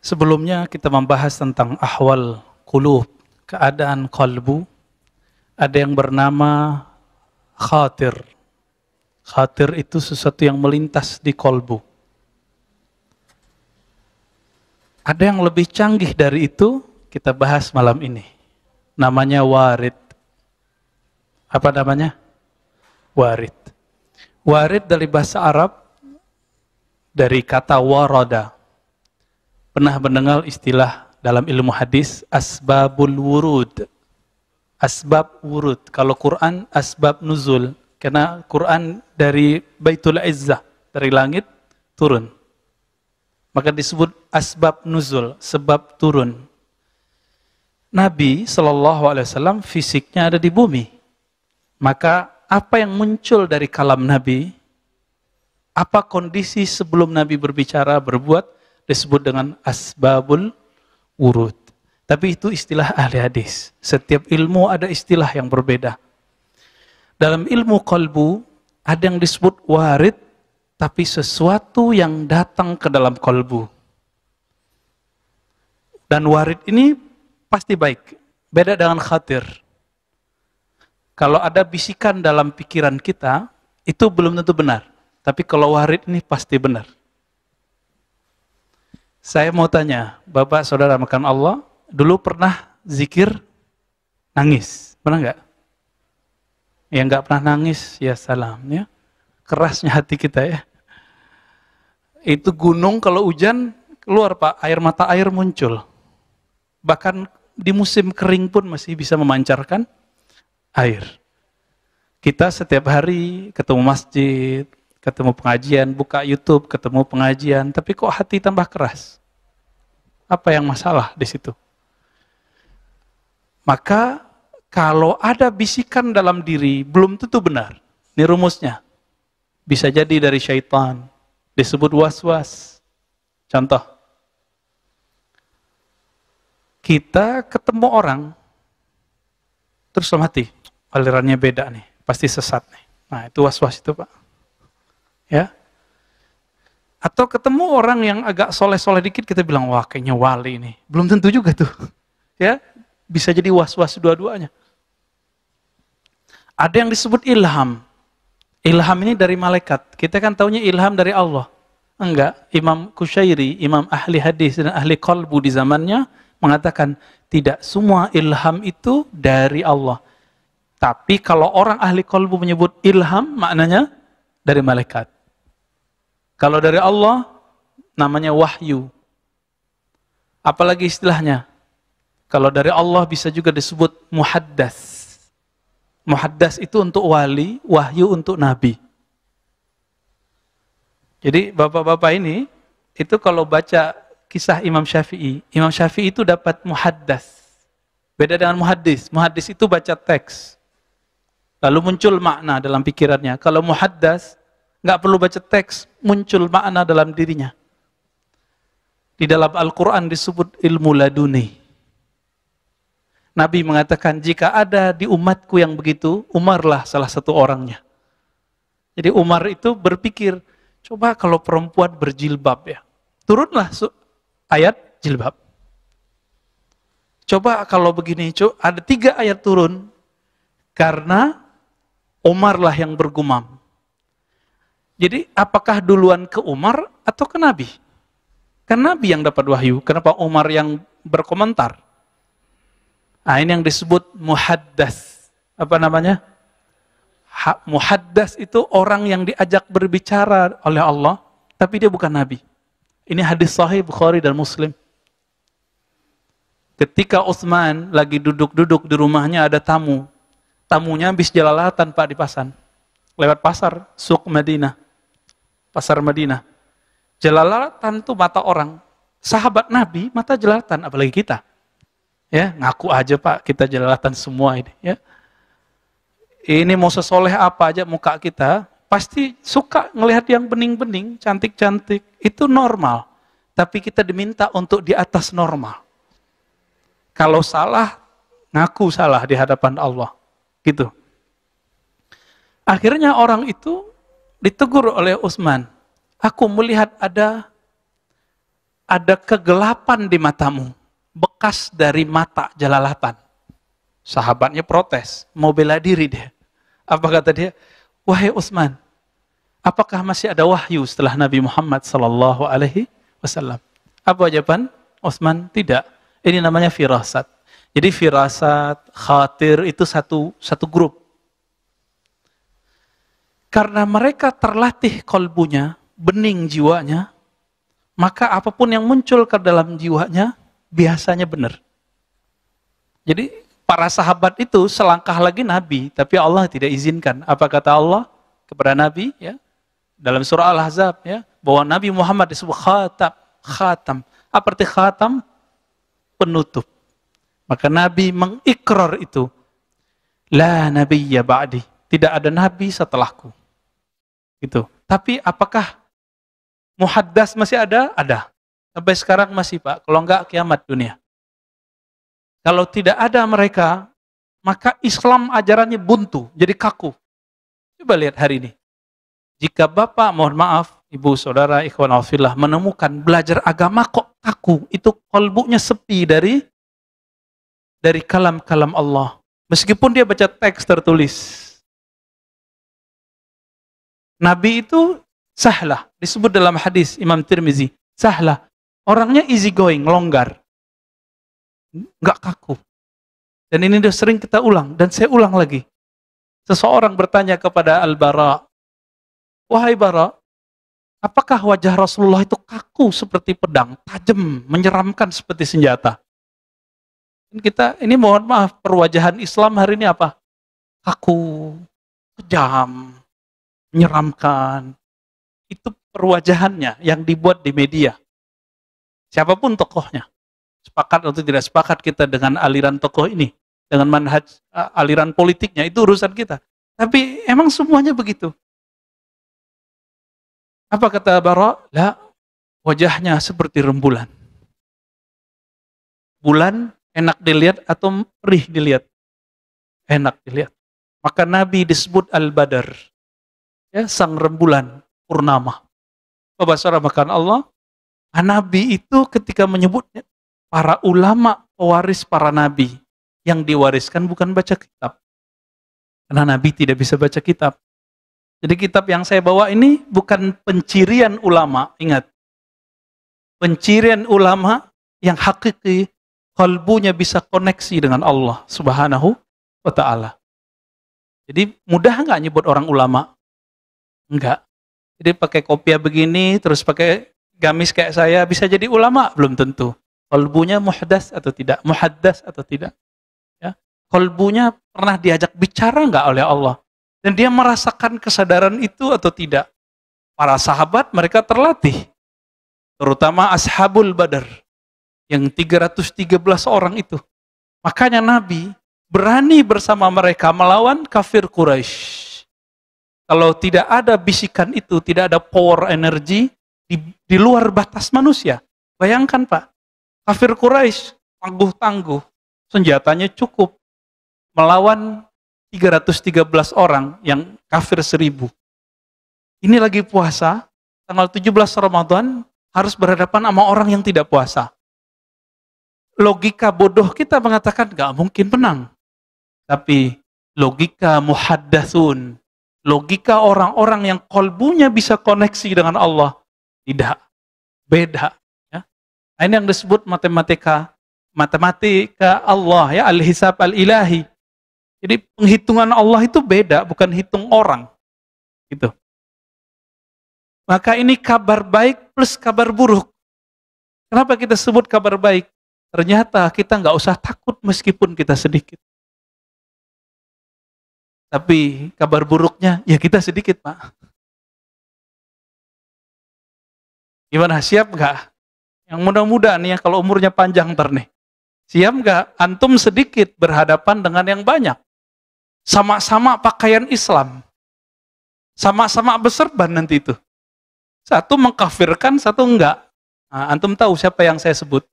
Sebelumnya kita membahas tentang ahwal qulub, keadaan qalbu. Ada yang bernama khatir. Khatir itu sesuatu yang melintas di qalbu. Ada yang lebih canggih dari itu, kita bahas malam ini. Namanya warid. Apa namanya? Warid. Warid dari bahasa Arab, dari kata warada. Pernah mendengar istilah dalam ilmu hadis, asbabul wurud. Asbab wurud. Kalau Quran, asbab nuzul. Karena Quran dari Baitul Izzah, dari langit, turun. Maka disebut asbab nuzul, sebab turun. Nabi SAW fisiknya ada di bumi. Maka apa yang muncul dari kalam Nabi, apa kondisi sebelum Nabi berbicara, berbuat, disebut dengan asbabul wurud. Tapi itu istilah ahli hadis. Setiap ilmu ada istilah yang berbeda. Dalam ilmu qalbu, ada yang disebut warid, tapi sesuatu yang datang ke dalam qalbu. Dan warid ini pasti baik. Beda dengan khatir. Kalau ada bisikan dalam pikiran kita, itu belum tentu benar. Tapi kalau warid ini pasti benar. Saya mau tanya, Bapak, Saudara makan Allah, dulu pernah zikir nangis? Pernah nggak? Yang nggak pernah nangis, ya salam. Ya. Kerasnya hati kita ya. Itu gunung kalau hujan, keluar Pak, air mata air muncul. Bahkan di musim kering pun masih bisa memancarkan air. Kita setiap hari ketemu masjid, ketemu pengajian, buka YouTube, ketemu pengajian, tapi kok hati tambah keras? Apa yang masalah di situ? Maka kalau ada bisikan dalam diri, belum tentu benar. Ini rumusnya. Bisa jadi dari syaitan, disebut was-was. Contoh, kita ketemu orang, terus dalam hati, alirannya beda nih, pasti sesat nih. Nah itu was-was itu Pak. Ya, atau ketemu orang yang agak soleh-soleh dikit, kita bilang, wah kayaknya wali ini. Belum tentu juga tuh. Ya, bisa jadi was-was dua-duanya. Ada yang disebut ilham. Ilham ini dari malaikat. Kita kan taunya ilham dari Allah. Enggak, Imam Qushairi, imam ahli hadis dan ahli qalbu di zamannya, mengatakan, tidak semua ilham itu dari Allah. Tapi kalau orang ahli qalbu menyebut ilham, maknanya dari malaikat. Kalau dari Allah, namanya wahyu. Apalagi istilahnya? Kalau dari Allah bisa juga disebut muhaddas. Muhaddas itu untuk wali, wahyu untuk nabi. Jadi bapak-bapak ini, itu kalau baca kisah Imam Syafi'i itu dapat muhaddas. Beda dengan muhaddis. Muhaddis itu baca teks. Lalu muncul makna dalam pikirannya. Kalau muhaddas, nggak perlu baca teks, muncul makna dalam dirinya. Di dalam Al-Quran disebut ilmu laduni. Nabi mengatakan, jika ada di umatku yang begitu, Umarlah salah satu orangnya. Jadi Umar itu berpikir, coba kalau perempuan berjilbab ya. Turunlah ayat jilbab. Coba kalau begini, ada 3 ayat turun. Karena Umarlah yang bergumam. Jadi apakah duluan ke Umar atau ke Nabi? Kan Nabi yang dapat wahyu. Kenapa Umar yang berkomentar? Nah ini yang disebut muhaddas. Apa namanya? Muhaddas itu orang yang diajak berbicara oleh Allah, tapi dia bukan Nabi. Ini hadis sahih Bukhari dan Muslim. Ketika Utsman lagi duduk-duduk di rumahnya ada tamu. Tamunya habis jalalatan Pak di pasar. Lewat pasar, Suq Madinah. Pasar Madinah. Jelalatan itu mata orang. Sahabat Nabi, mata jelalatan, apalagi kita. Ya, ngaku aja Pak, kita jelalatan semua ini. Ya. Ini mau sesoleh apa aja muka kita, pasti suka ngelihat yang bening-bening, cantik-cantik. Itu normal. Tapi kita diminta untuk di atas normal. Kalau salah, ngaku salah di hadapan Allah. Gitu. Akhirnya orang itu ditegur oleh Utsman. Aku melihat ada ada kegelapan di matamu, bekas dari mata jelalatan. Sahabatnya protes, mau bela diri dia. Apa kata dia? Wahai Utsman, apakah masih ada wahyu setelah Nabi Muhammad sallallahu alaihi wasallam? Apa jawaban Utsman? Tidak. Ini namanya firasat. Jadi firasat, khatir itu satu grup. Karena mereka terlatih kolbunya, bening jiwanya, maka apapun yang muncul ke dalam jiwanya biasanya benar. Jadi para sahabat itu selangkah lagi Nabi, tapi Allah tidak izinkan. Apa kata Allah kepada Nabi? Ya, dalam surah Al-Ahzab, ya, bahwa Nabi Muhammad disebut khatam. Apa arti khatam? Penutup. Maka Nabi mengikrar itu. La nabiyya ba'di. Tidak ada Nabi setelahku. Gitu. Tapi apakah muhaddas masih ada? Ada. Sampai sekarang masih, Pak. Kalau enggak, kiamat dunia. Kalau tidak ada mereka, maka Islam ajarannya buntu, jadi kaku. Coba lihat hari ini. Jika Bapak, mohon maaf, Ibu, Saudara, Ikhwan Al-Fillah, menemukan belajar agama kok kaku, itu kolbunya sepi dari kalam-kalam Allah. Meskipun dia baca teks tertulis. Nabi itu sahlah, disebut dalam hadis Imam Tirmizi, sahlah. Orangnya easy going, longgar. Enggak kaku. Dan ini sudah sering kita ulang, dan saya ulang lagi. Seseorang bertanya kepada Al-Bara, wahai Bara, apakah wajah Rasulullah itu kaku seperti pedang, tajam, menyeramkan seperti senjata? Dan kita, ini mohon maaf, perwajahan Islam hari ini apa? Kaku, kejam, menyeramkan. Itu perwajahannya yang dibuat di media. Siapapun tokohnya. Sepakat atau tidak sepakat kita dengan aliran tokoh ini, dengan manhaj aliran politiknya, itu urusan kita. Tapi emang semuanya begitu. Apa kata Bara? Lah, wajahnya seperti rembulan. Bulan enak dilihat atau perih dilihat? Enak dilihat. Maka Nabi disebut Al-Badar. Ya, sang rembulan purnama. Bahasa makan Allah, Nabi itu ketika menyebutnya para ulama pewaris para nabi, yang diwariskan bukan baca kitab. Karena Nabi tidak bisa baca kitab. Jadi kitab yang saya bawa ini bukan pencirian ulama, ingat. Pencirian ulama yang hakiki, kalbunya bisa koneksi dengan Allah Subhanahu wa ta'ala. Jadi mudah nggak nyebut orang ulama? Enggak. Jadi pakai kopiah begini, terus pakai gamis kayak saya, bisa jadi ulama? Belum tentu. Kolbunya muhdas atau tidak? Muhaddas atau tidak? Ya. Kolbunya pernah diajak bicara nggak oleh Allah? Dan dia merasakan kesadaran itu atau tidak? Para sahabat mereka terlatih. Terutama Ashabul Badar. Yang 313 orang itu. Makanya Nabi berani bersama mereka melawan kafir Quraisy. Kalau tidak ada bisikan itu, tidak ada power energi di luar batas manusia. Bayangkan Pak, kafir Quraisy tangguh-tangguh, senjatanya cukup melawan 313 orang yang kafir 1000. Ini lagi puasa, tanggal 17 Ramadan harus berhadapan sama orang yang tidak puasa. Logika bodoh kita mengatakan gak mungkin menang. Tapi logika muhaddatsun, logika orang-orang yang kolbunya bisa koneksi dengan Allah, tidak, beda. Ya. Ini yang disebut matematika Allah, ya, al-hisab al-ilahi. Jadi penghitungan Allah itu beda, bukan hitung orang. Gitu. Maka ini kabar baik plus kabar buruk. Kenapa kita sebut kabar baik? Ternyata kita nggak usah takut meskipun kita sedikit. Tapi kabar buruknya, ya kita sedikit, Pak. Gimana, siap nggak? Yang muda-muda nih ya, kalau umurnya panjang ntar nih. Siap nggak? Antum sedikit berhadapan dengan yang banyak. Sama-sama pakaian Islam. Sama-sama berserban nanti itu. Satu mengkafirkan, satu enggak. Nah, antum tahu siapa yang saya sebut?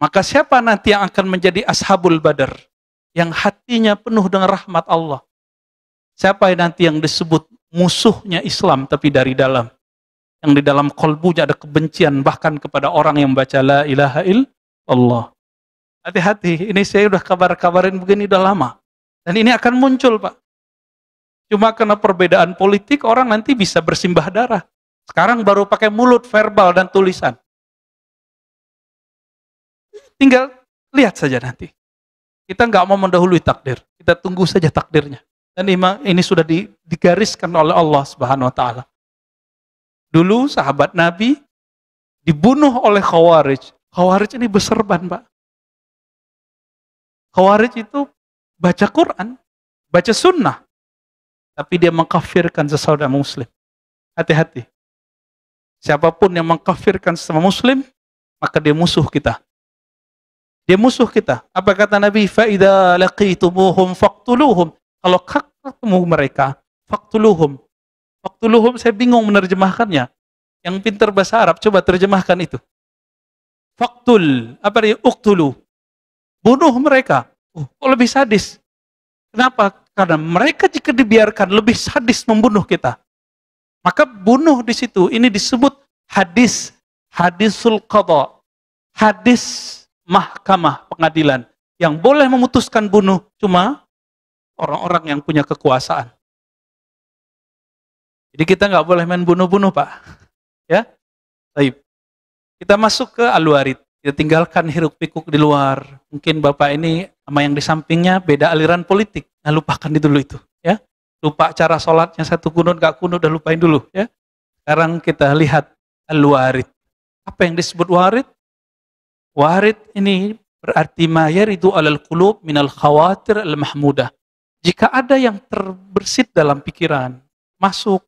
Maka siapa nanti yang akan menjadi Ashabul Badar? Yang hatinya penuh dengan rahmat Allah. Siapa nanti yang disebut musuhnya Islam tapi dari dalam? yang di dalam kolbunya ada kebencian bahkan kepada orang yang baca la ilaha illallah. Hati-hati, ini saya udah kabarin begini udah lama. Dan ini akan muncul, Pak. Cuma karena perbedaan politik, orang nanti bisa bersimbah darah. Sekarang baru pakai mulut, verbal, dan tulisan. Tinggal lihat saja nanti. Kita nggak mau mendahului takdir. Kita tunggu saja takdirnya. Dan ini sudah digariskan oleh Allah Subhanahu wa Ta'ala. Dulu sahabat Nabi dibunuh oleh Khawarij. Khawarij ini berserban, Pak. Khawarij itu baca Quran, baca sunnah, tapi dia mengkafirkan sesaudara muslim. Hati-hati. Siapapun yang mengkafirkan sesama muslim, maka dia musuh kita. Dia musuh kita. Apa kata Nabi? Fa'idha laqitumuhum faqtuluhum. Kalau ketemu mereka, faqtuluhum. Faqtuluhum, saya bingung menerjemahkannya. Yang pintar bahasa Arab, coba terjemahkan itu. Faqtul, apa dia? Uqtulu. Bunuh mereka. Kok lebih sadis? Kenapa? Karena mereka jika dibiarkan lebih sadis membunuh kita. Maka bunuh di situ. Ini disebut hadisul qadha. Hadis mahkamah pengadilan. Yang boleh memutuskan bunuh cuma orang-orang yang punya kekuasaan. Jadi kita nggak boleh main bunuh-bunuh, Pak. Ya, baik. Kita masuk ke Al-Warid. Kita tinggalkan hiruk-pikuk di luar. Mungkin Bapak ini sama yang di sampingnya beda aliran politik. Nah, lupakan dulu itu. Ya, lupa cara sholatnya satu kunut, gak kunut, udah lupain dulu. Ya, sekarang kita lihat Al-Warid. Apa yang disebut warid? Warid ini berarti ma yaridu alal qulub minal khawatir al-mahmudah. Jika ada yang terbersit dalam pikiran, masuk.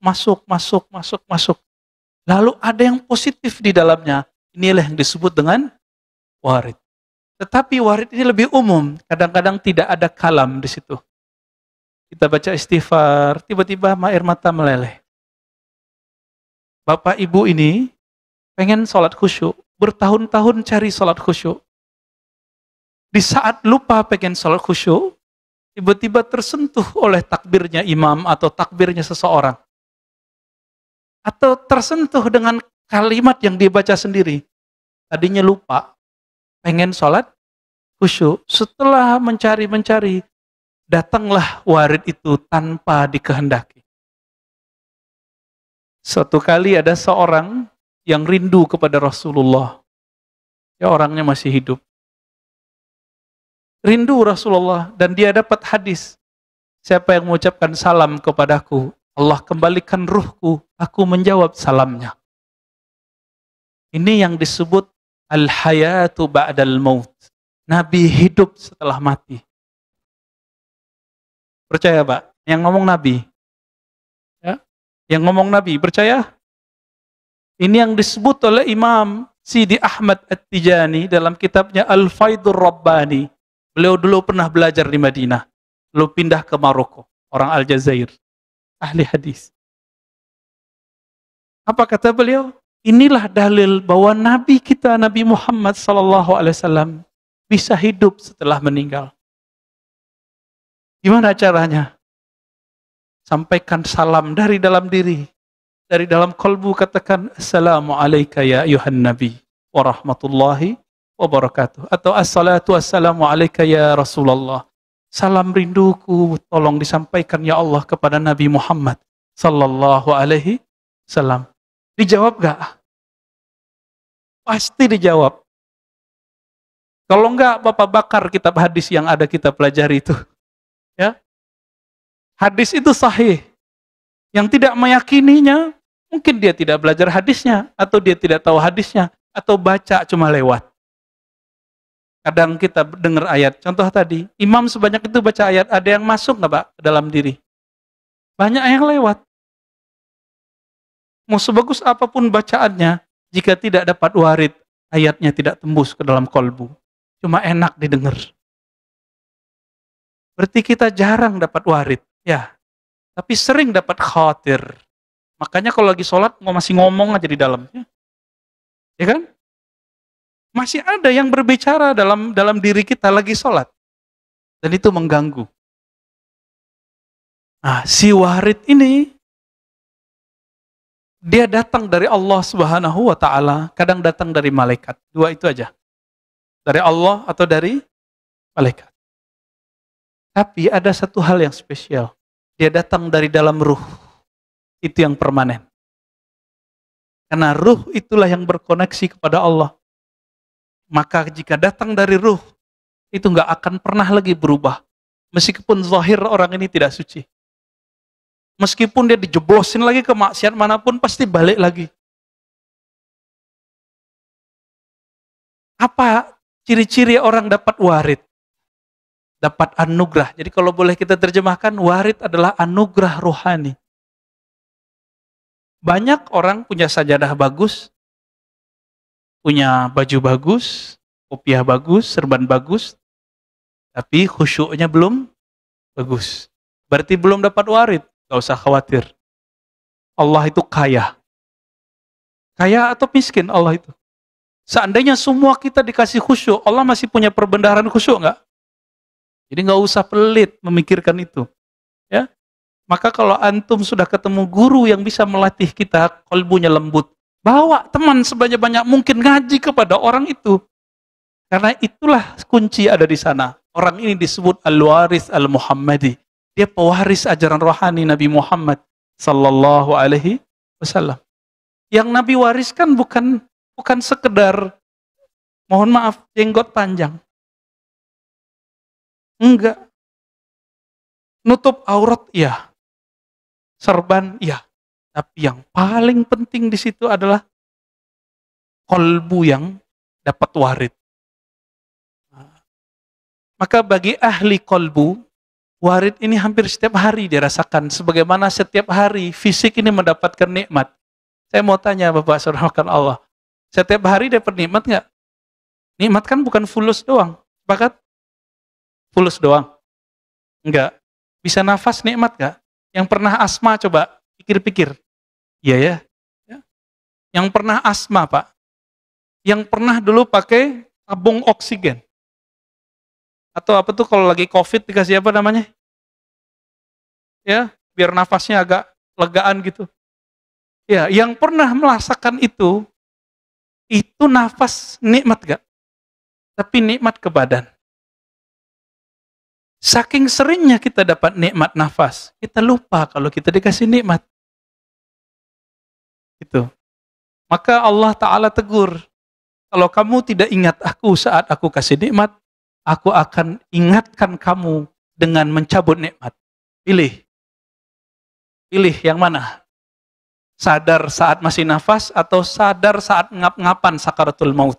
Lalu ada yang positif di dalamnya. Inilah yang disebut dengan warid. Tetapi warid ini lebih umum. Kadang-kadang tidak ada kalam di situ. Kita baca istighfar, tiba-tiba air mata meleleh. Bapak ibu ini pengen sholat khusyuk. Bertahun-tahun cari sholat khusyuk. Di saat lupa pengen sholat khusyuk, tiba-tiba tersentuh oleh takbirnya imam atau takbirnya seseorang. Atau tersentuh dengan kalimat yang dibaca sendiri. Tadinya lupa, pengen sholat khusyuk. Setelah mencari, datanglah warid itu tanpa dikehendaki. Suatu kali ada seorang yang rindu kepada Rasulullah. Ya, orangnya masih hidup. Rindu Rasulullah dan dia dapat hadis. Siapa yang mengucapkan salam kepadaku, Allah kembalikan ruhku, aku menjawab salamnya. Ini yang disebut al-hayatu ba'dal maut. Nabi hidup setelah mati. Percaya, Pak? Yang ngomong Nabi. Ya? Yang ngomong Nabi, percaya? Ini yang disebut oleh Imam Sidi Ahmad At-Tijani dalam kitabnya Al-Faidur Rabbani. Beliau dulu pernah belajar di Madinah. Lalu pindah ke Maroko. Orang Aljazair. Ahli hadis. Apa kata beliau? Inilah dalil bahwa Nabi kita, Nabi Muhammad SAW bisa hidup setelah meninggal. Gimana caranya? Sampaikan salam dari dalam diri. Dari dalam kalbu katakan, Assalamualaikum ya ayuhan Nabi wa rahmatullahi wa barakatuh. Atau assalatu wassalamu alaika ya Rasulullah. Salam rinduku tolong disampaikan ya Allah kepada Nabi Muhammad sallallahu alaihi wasallam. Dijawab gak? Pasti dijawab. Kalau enggak, Bapak bakar kitab hadis yang ada kita pelajari itu. Ya. Hadis itu sahih. Yang tidak meyakininya, mungkin dia tidak belajar hadisnya, atau dia tidak tahu hadisnya, atau baca cuma lewat. Kadang kita dengar ayat, contoh tadi, imam sebanyak itu baca ayat, ada yang masuk nggak Pak ke dalam diri? Banyak yang lewat. Mau sebagus apapun bacaannya, jika tidak dapat warid, ayatnya tidak tembus ke dalam kolbu. Cuma enak didengar. Berarti kita jarang dapat warid, ya. Tapi sering dapat khawatir. Makanya kalau lagi sholat, masih ngomong aja di dalamnya. Ya kan? Masih ada yang berbicara dalam diri kita lagi sholat. Dan itu mengganggu. Nah, si warid ini Dia datang dari Allah Subhanahu wa taala, kadang datang dari malaikat. Dua itu aja. Dari Allah atau dari malaikat. Tapi ada satu hal yang spesial. Dia datang dari dalam ruh. Itu yang permanen. Karena ruh itulah yang berkoneksi kepada Allah. Maka jika datang dari ruh, itu nggak akan pernah lagi berubah. Meskipun zahir orang ini tidak suci. Meskipun dia dijeblosin lagi ke maksiat manapun, pasti balik lagi. Apa ciri-ciri orang dapat warid? Dapat anugerah. Jadi kalau boleh kita terjemahkan, warid adalah anugerah rohani. Banyak orang punya sajadah bagus, punya baju bagus, kopiah bagus, serban bagus, tapi khusyuknya belum bagus. Berarti belum dapat warid. Gak usah khawatir. Allah itu kaya. Kaya atau miskin Allah itu? Seandainya semua kita dikasih khusyuk, Allah masih punya perbendaharaan khusyuk nggak? Jadi nggak usah pelit memikirkan itu. Ya, maka kalau antum sudah ketemu guru yang bisa melatih kita, kalbunya lembut, bawa teman sebanyak-banyak mungkin ngaji kepada orang itu. Karena itulah kunci ada di sana. Orang ini disebut Al-Waris Al-Muhammadi. Dia pewaris ajaran rohani Nabi Muhammad sallallahu alaihi wasallam. Yang Nabi wariskan bukan sekedar, mohon maaf, jenggot panjang. Enggak. Nutup aurat, iya. Serban, iya. Tapi yang paling penting di situ adalah kolbu yang dapat warid. Maka bagi ahli kolbu, warid ini hampir setiap hari dirasakan. Sebagaimana setiap hari fisik ini mendapatkan nikmat. Saya mau tanya Bapak Saudara Allah, setiap hari dapat nikmat nggak? Nikmat kan bukan fulus doang. Sepakat? Fulus doang? Enggak. Bisa nafas nikmat nggak? Yang pernah asma coba pikir-pikir. Iya ya? Yang pernah asma Pak? Yang pernah dulu pakai tabung oksigen? Atau apa tuh kalau lagi COVID dikasih apa namanya? Ya, biar nafasnya agak legaan gitu. Ya, yang pernah merasakan itu nafas nikmat gak? Tapi nikmat ke badan. Saking seringnya kita dapat nikmat nafas, kita lupa kalau kita dikasih nikmat. Itu. Maka Allah Ta'ala tegur, kalau kamu tidak ingat aku saat aku kasih nikmat, aku akan ingatkan kamu dengan mencabut nikmat. Pilih. Pilih yang mana? Sadar saat masih nafas atau sadar saat ngap-ngapan sakaratul maut?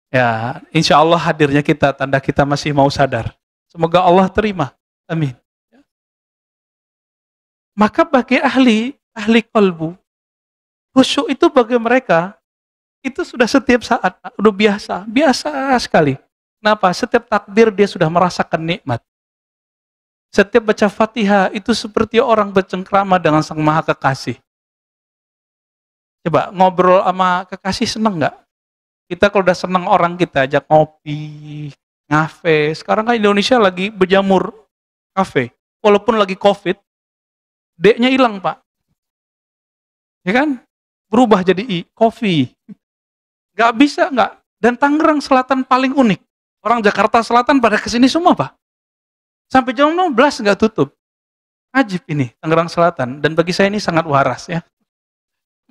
Ya, insya Allah hadirnya kita, tanda kita masih mau sadar. Semoga Allah terima. Amin. Maka bagi ahli kolbu, khusyuk itu bagi mereka, itu sudah setiap saat, udah biasa sekali. Kenapa? Setiap takbir dia sudah merasakan nikmat. Setiap baca Fatihah itu seperti orang bercengkrama dengan Sang Maha Kekasih. Coba ngobrol sama kekasih seneng nggak? Kita kalau udah seneng orang kita ajak ngopi, ngafe. Sekarang kan Indonesia lagi berjamur kafe. Walaupun lagi COVID, D-nya hilang Pak. Ya kan? Berubah jadi coffee. Nggak bisa nggak. Dan Tangerang Selatan paling unik. Orang Jakarta Selatan pada kesini semua Pak. Sampai jam 12 nggak tutup. Ajib ini Tangerang Selatan. Dan bagi saya ini sangat waras ya.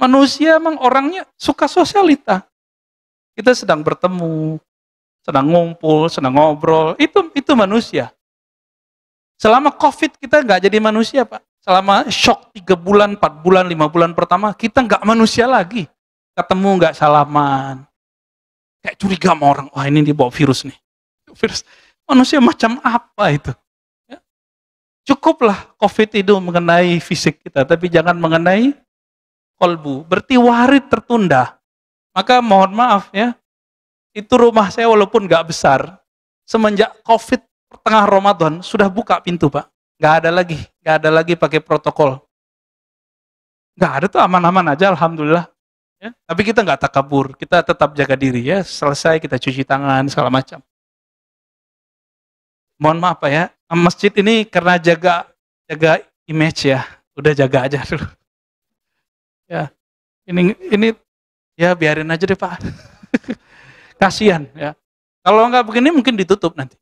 Manusia emang orangnya suka sosialita. Kita sedang bertemu, sedang ngumpul, sedang ngobrol. Itu manusia. Selama COVID kita nggak jadi manusia Pak. Selama shock 3 bulan, 4 bulan, 5 bulan pertama, kita nggak manusia lagi. Ketemu nggak salaman. Kayak curiga sama orang, wah ini dia bawa virus nih. Virus. Manusia macam apa itu? Ya. Cukuplah COVID itu mengenai fisik kita, tapi jangan mengenai kolbu. Berarti warid tertunda. Maka mohon maaf ya, itu rumah saya walaupun nggak besar, semenjak COVID tengah Ramadan sudah buka pintu Pak. Nggak ada lagi pakai protokol. Nggak ada tuh aman-aman aja, alhamdulillah. Ya, tapi kita nggak takabur, kita tetap jaga diri ya. Selesai kita cuci tangan segala macam. Mohon maaf Pak ya, masjid ini karena jaga image ya, udah jaga aja dulu. Ya, ini ya biarin aja deh Pak. Kasihan ya. Kalau nggak begini mungkin ditutup nanti.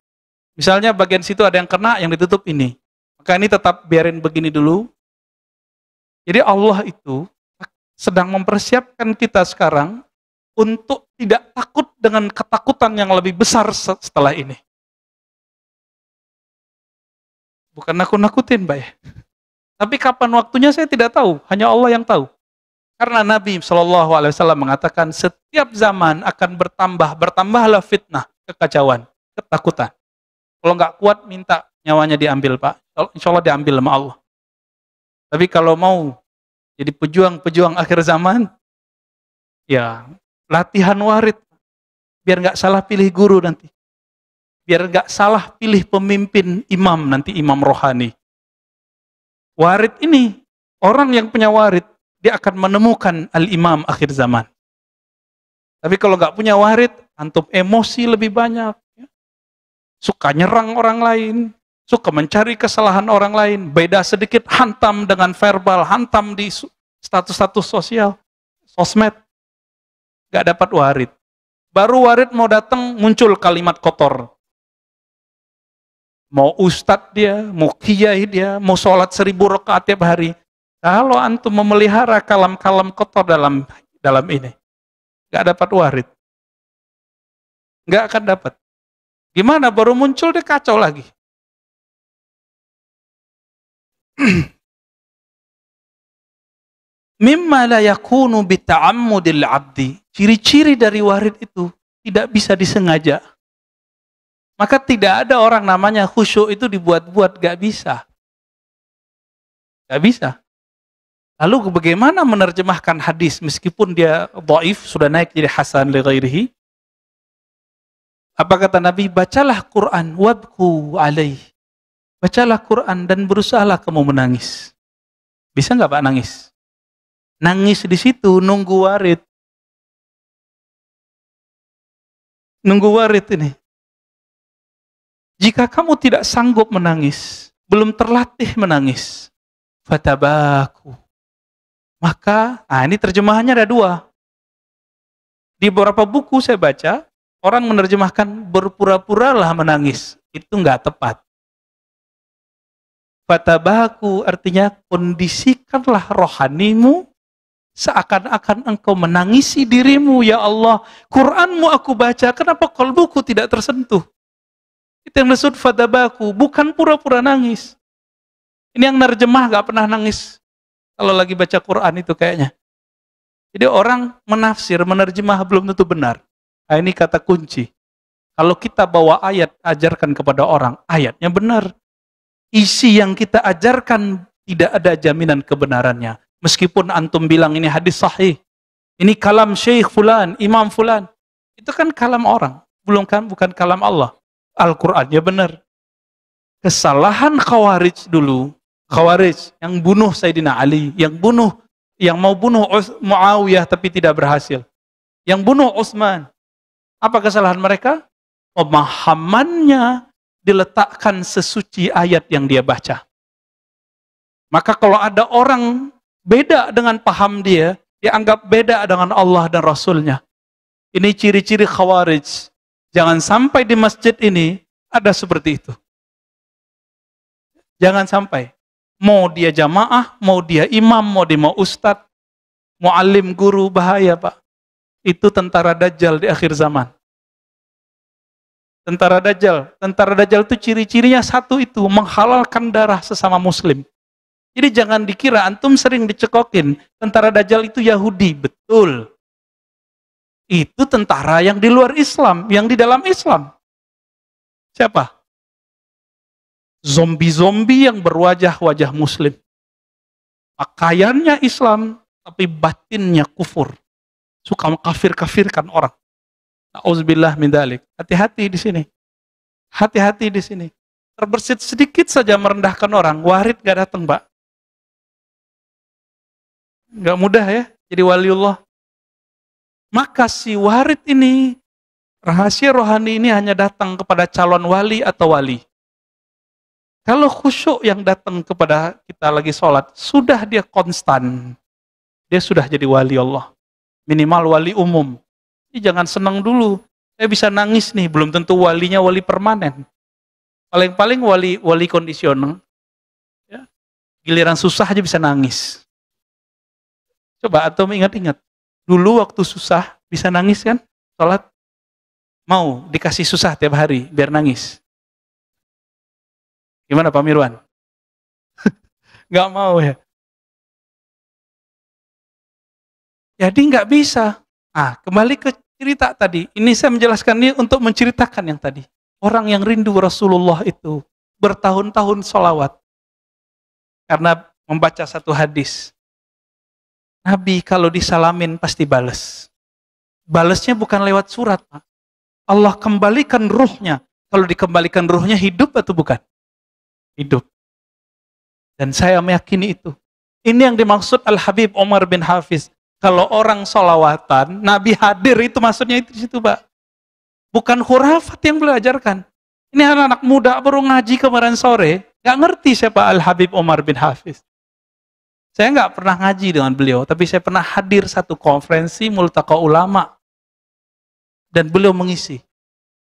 Misalnya bagian situ ada yang kena, yang ditutup ini. Maka ini tetap biarin begini dulu. Jadi Allah itu sedang mempersiapkan kita sekarang untuk tidak takut dengan ketakutan yang lebih besar setelah ini. Bukan nakut-nakutin, Mbak ya. Tapi kapan waktunya saya tidak tahu, hanya Allah yang tahu. Karena Nabi SAW mengatakan setiap zaman akan bertambahlah fitnah, kekacauan, ketakutan. Kalau nggak kuat minta nyawanya diambil Pak, insya Allah diambil sama Allah. Tapi kalau mau jadi pejuang akhir zaman, ya latihan warid, biar nggak salah pilih guru nanti, biar nggak salah pilih pemimpin imam nanti, imam rohani. Warid ini, orang yang punya warid, dia akan menemukan al-imam akhir zaman. Tapi kalau nggak punya warid, antum emosi lebih banyak, suka nyerang orang lain, suka mencari kesalahan orang lain, beda sedikit hantam dengan verbal, hantam di status-status sosial, sosmed, nggak dapat warid. Baru warid mau datang muncul kalimat kotor. Mau ustadz dia, mau kiai dia, mau sholat 1000 rakaat tiap hari. Kalau antum memelihara kalam-kalam kotor dalam ini, nggak dapat warid, nggak akan dapat. Gimana? Baru muncul dia kacau lagi. Mimma la yakunu bita'ammudil abdi. Ciri-ciri dari warid itu tidak bisa disengaja. Maka tidak ada orang namanya khusyuk itu dibuat-buat, gak bisa. Gak bisa. Lalu bagaimana menerjemahkan hadis meskipun dia dhaif, sudah naik jadi hasan li ghairihi? Apa kata Nabi? Bacalah Quran, wabku alaih. Bacalah Quran dan berusahalah kamu menangis. Bisa nggak Pak nangis? Nangis di situ nunggu warid. Nunggu warid ini. Jika kamu tidak sanggup menangis, belum terlatih menangis, fatabaku. Maka, ini terjemahannya ada 2. Di beberapa buku saya baca, orang menerjemahkan berpura-puralah menangis. Itu nggak tepat. Fatabaku artinya kondisikanlah rohanimu seakan-akan engkau menangisi dirimu. Ya Allah, Quranmu aku baca, kenapa qalbuku tidak tersentuh? Itu yang disebut fatabaku, bukan pura-pura nangis. Ini yang nerjemah nggak pernah nangis kalau lagi baca Quran itu kayaknya. Jadi orang menafsir, menerjemah belum tentu benar. Nah, ini kata kunci. Kalau kita bawa ayat, ajarkan kepada orang, ayatnya benar. Isi yang kita ajarkan tidak ada jaminan kebenarannya. Meskipun antum bilang ini hadis sahih, ini kalam syekh fulan, imam fulan. Itu kan kalam orang, bukan kalam Allah. Al-Qur'annya benar. Kesalahan Khawarij dulu, Khawarij yang bunuh Sayyidina Ali, yang mau bunuh Muawiyah tapi tidak berhasil. Yang bunuh Utsman. Apa kesalahan mereka? Pemahamannya diletakkan sesuci ayat yang dia baca. Maka kalau ada orang beda dengan paham dia, dianggap beda dengan Allah dan Rasulnya. Ini ciri-ciri Khawarij. Jangan sampai di masjid ini ada seperti itu. Jangan sampai. Mau dia jamaah, mau dia imam, mau dia ustadz, muallim, guru, bahaya Pak. Itu tentara Dajjal di akhir zaman. Tentara Dajjal itu ciri-cirinya satu itu, menghalalkan darah sesama muslim. Jadi jangan dikira antum sering dicekokin, tentara Dajjal itu Yahudi, betul. Itu tentara yang di luar Islam, yang di dalam Islam. Siapa? Zombie-zombie yang berwajah-wajah muslim. Pakaiannya Islam, tapi batinnya kufur. Suka mengkafir-kafirkan orang. Auzubillah min dzalik. Hati-hati di sini. Hati-hati di sini. Terbersit sedikit saja merendahkan orang, warid gak datang, Pak. Gak mudah ya, jadi waliullah. Maka si warid ini, rahasia rohani ini hanya datang kepada calon wali atau wali. Kalau khusyuk yang datang kepada kita lagi sholat, sudah dia konstan. dia sudah jadi wali Allah. Minimal wali umum. Jadi jangan senang dulu. Saya bisa nangis nih, belum tentu walinya wali permanen. Paling-paling wali kondisional. Ya. Giliran susah aja bisa nangis. Coba atau ingat-ingat. Dulu waktu susah bisa nangis kan? Sholat mau dikasih susah tiap hari biar nangis. Gimana Pak Mirwan? Nggak mau ya? Jadi nggak bisa. Kembali ke cerita tadi. Ini saya menjelaskan ini untuk menceritakan yang tadi. Orang yang rindu Rasulullah itu bertahun-tahun sholawat. Karena membaca satu hadis. Nabi kalau disalamin pasti bales. Balesnya bukan lewat surat, Pak. Allah kembalikan ruhnya. Kalau dikembalikan ruhnya hidup atau bukan? Hidup. Dan saya meyakini itu. Ini yang dimaksud Al-Habib Omar bin Hafiz. Kalau orang sholawatan, Nabi hadir itu maksudnya itu situ, Pak. Bukan khurafat yang belajarkan. Ini anak-anak muda baru ngaji kemarin sore, nggak ngerti siapa Al-Habib Omar bin Hafiz. Saya nggak pernah ngaji dengan beliau, tapi saya pernah hadir satu konferensi multaqa ulama. Dan beliau mengisi.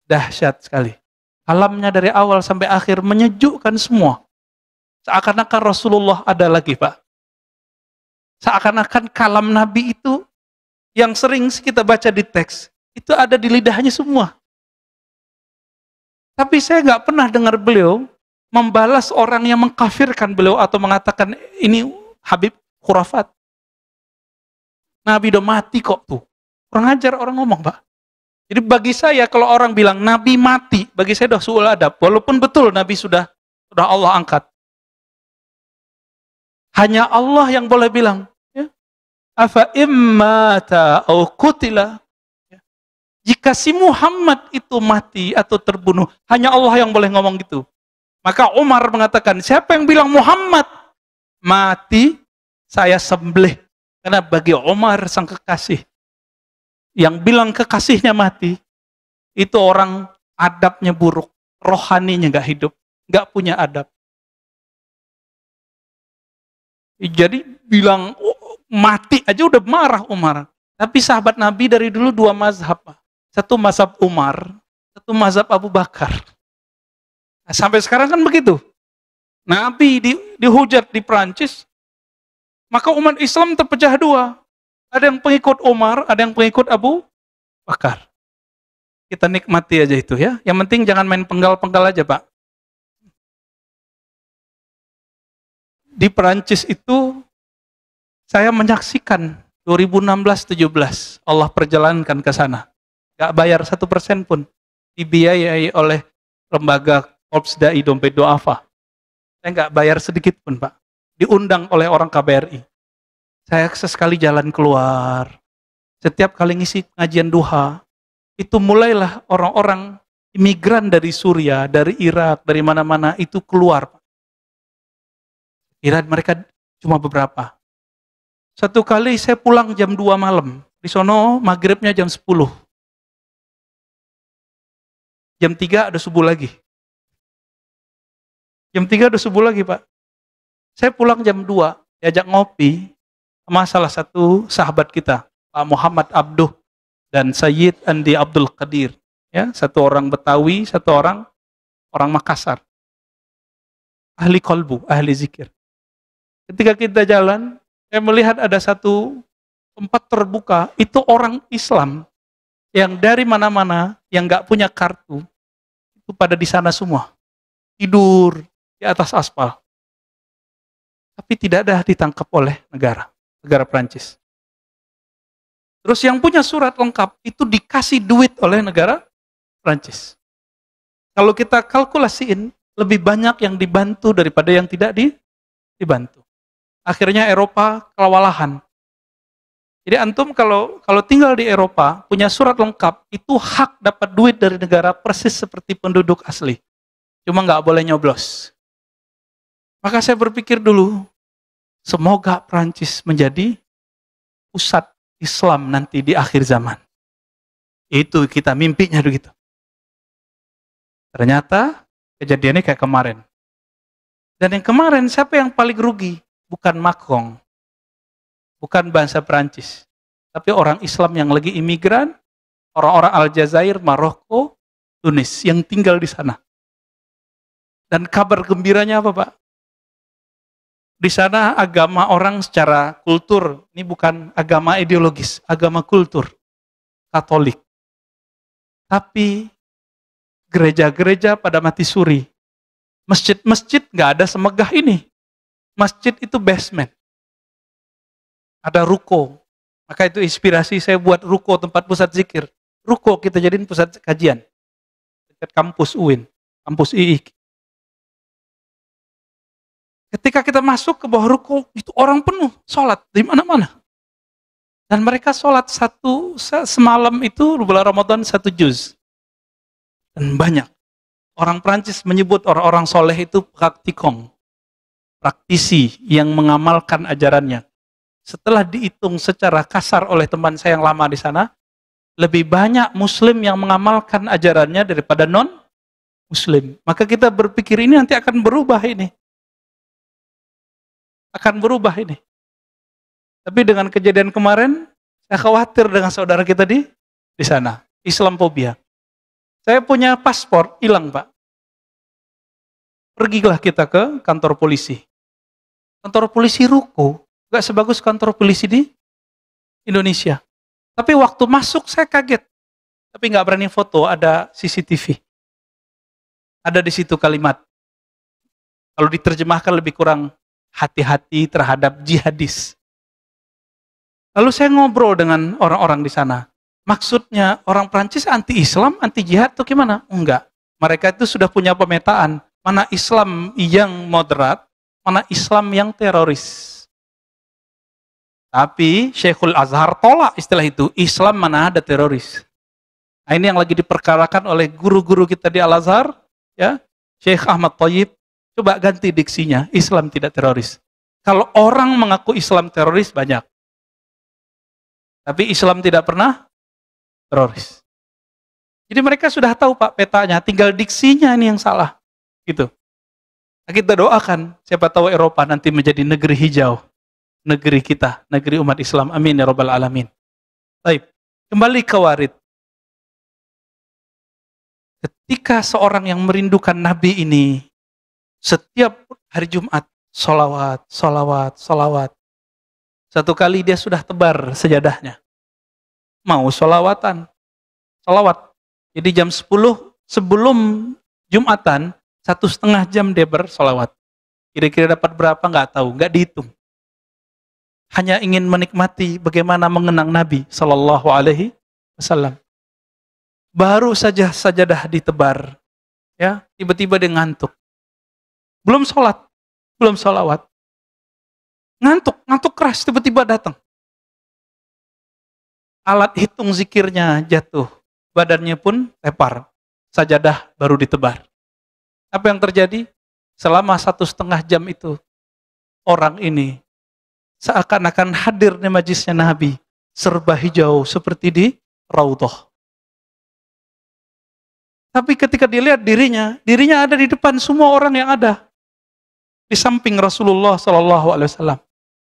Dahsyat sekali. Kalamnya dari awal sampai akhir menyejukkan semua. Seakan-akan Rasulullah ada lagi, Pak. Seakan-akan kalam Nabi itu yang sering kita baca di teks, itu ada di lidahnya semua. Tapi saya nggak pernah dengar beliau membalas orang yang mengkafirkan beliau atau mengatakan ini Habib khurafat. Nabi udah mati kok tuh. Kurang ajar orang ngomong, Pak. Jadi bagi saya kalau orang bilang Nabi mati, bagi saya udah suul adab. Walaupun betul Nabi sudah Allah angkat. Hanya Allah yang boleh bilang, ya, afa immata au qutila. Jika si Muhammad itu mati atau terbunuh, hanya Allah yang boleh ngomong gitu. Maka Umar mengatakan, siapa yang bilang Muhammad mati, saya sembelih. Karena bagi Umar sang kekasih, yang bilang kekasihnya mati, itu orang adabnya buruk, rohaninya nggak hidup, nggak punya adab. Jadi bilang mati aja udah marah Umar. Tapi sahabat Nabi dari dulu dua mazhab. Satu mazhab Umar, satu mazhab Abu Bakar. Nah, sampai sekarang kan begitu. Nabi dihujat di Perancis, maka umat Islam terpecah dua. Ada yang pengikut Umar, ada yang pengikut Abu Bakar. Kita nikmati aja itu ya. Yang penting jangan main penggal-penggal aja, Pak. Di Perancis itu saya menyaksikan 2016-17 Allah perjalankan ke sana. Gak bayar 1% pun. Dibiayai oleh lembaga Korps Dai Dompet Duafa. Saya nggak bayar sedikit pun, Pak. Diundang oleh orang KBRI. Saya sesekali jalan keluar. Setiap kali ngisi pengajian duha, itu mulailah orang-orang imigran dari Suriah, dari Irak, dari mana-mana itu keluar. Kira mereka cuma beberapa. Satu kali saya pulang jam 2 malam. Di sono maghribnya jam 10. Jam 3 ada subuh lagi. Jam 3 ada subuh lagi, Pak. Saya pulang jam 2, diajak ngopi sama salah satu sahabat kita, Pak Muhammad Abduh dan Sayyid Andi Abdul Qadir. Ya, satu orang Betawi, satu orang Makassar. Ahli kolbu, ahli zikir. Ketika kita jalan, saya melihat ada satu tempat terbuka, itu orang Islam yang dari mana-mana, yang nggak punya kartu, itu pada di sana semua. Tidur di atas aspal. Tapi tidak ada ditangkap oleh negara Prancis. Terus yang punya surat lengkap, itu dikasih duit oleh negara Prancis. Kalau kita kalkulasiin, lebih banyak yang dibantu daripada yang tidak dibantu. Akhirnya Eropa kewalahan. Jadi antum kalau tinggal di Eropa, punya surat lengkap, itu hak dapat duit dari negara persis seperti penduduk asli. Cuma nggak boleh nyoblos. Maka saya berpikir dulu, semoga Prancis menjadi pusat Islam nanti di akhir zaman. Itu kita mimpinya begitu. Ternyata kejadiannya kayak kemarin. Dan yang kemarin siapa yang paling rugi? Bukan Macron. bukan bahasa Perancis. Tapi orang Islam yang lagi imigran, orang-orang Aljazair, Maroko, Tunis yang tinggal di sana. Dan kabar gembiranya apa, Pak? Di sana agama orang secara kultur, ini bukan agama ideologis, agama kultur, Katolik. Tapi gereja-gereja pada mati suri. Masjid-masjid nggak ada semegah ini. Masjid itu basement. Ada ruko. Maka itu inspirasi saya buat ruko, tempat pusat zikir. Ruko kita jadiin pusat kajian. Dekat kampus UIN, kampus II. Ketika kita masuk ke bawah ruko, itu orang penuh, sholat di mana-mana. Dan mereka sholat semalam itu, bulan Ramadan 1 juz. Dan banyak. Orang Prancis menyebut orang-orang soleh itu praktikong. Praktisi yang mengamalkan ajarannya. Setelah dihitung secara kasar oleh teman saya yang lama di sana, lebih banyak muslim yang mengamalkan ajarannya daripada non-muslim. Maka kita berpikir ini nanti akan berubah ini. Akan berubah ini. Tapi dengan kejadian kemarin, saya khawatir dengan saudara kita di sana. Islamophobia. Saya punya paspor, hilang Pak. Pergilah kita ke kantor polisi. Kantor polisi ruko, gak sebagus kantor polisi di Indonesia. Tapi waktu masuk saya kaget. Tapi gak berani foto, ada CCTV. Ada di situ kalimat. Kalau diterjemahkan lebih kurang, hati-hati terhadap jihadis. Lalu saya ngobrol dengan orang-orang di sana. Maksudnya orang Prancis anti-Islam, anti-jihad atau gimana? Enggak. Mereka itu sudah punya pemetaan. Mana Islam yang moderat, mana Islam yang teroris. Tapi Syekhul Azhar tolak istilah itu. Islam mana ada teroris. Nah, ini yang lagi diperkarakan oleh guru-guru kita di Al-Azhar. Ya, Syekh Ahmad Thayyib. Coba ganti diksinya, Islam tidak teroris. Kalau orang mengaku Islam teroris banyak. Tapi Islam tidak pernah teroris. Jadi mereka sudah tahu Pak petanya, tinggal diksinya ini yang salah. Gitu. Nah, kita doakan, siapa tahu Eropa nanti menjadi negeri hijau. Negeri kita, negeri umat Islam. Amin ya rabbal alamin. Baik, kembali ke warid. Ketika seorang yang merindukan Nabi ini, setiap hari Jumat, solawat, solawat, solawat. Satu kali dia sudah tebar sejadahnya. Mau solawatan, solawat. Jadi jam 10 sebelum Jumatan, 1,5 jam dia bersolawat. Kira-kira dapat berapa nggak tahu, nggak dihitung. Hanya ingin menikmati bagaimana mengenang Nabi Sallallahu Alaihi Wasallam. Baru saja sajadah ditebar, ya tiba-tiba dia ngantuk. Belum sholat, belum sholawat. Ngantuk keras, tiba-tiba datang. Alat hitung zikirnya jatuh. Badannya pun tepar. Sajadah baru ditebar. Apa yang terjadi? Selama 1,5 jam itu, orang ini seakan-akan hadir di majlisnya Nabi. Serba hijau seperti di Raudhah. Tapi ketika dilihat dirinya ada di depan semua orang yang ada. Di samping Rasulullah SAW.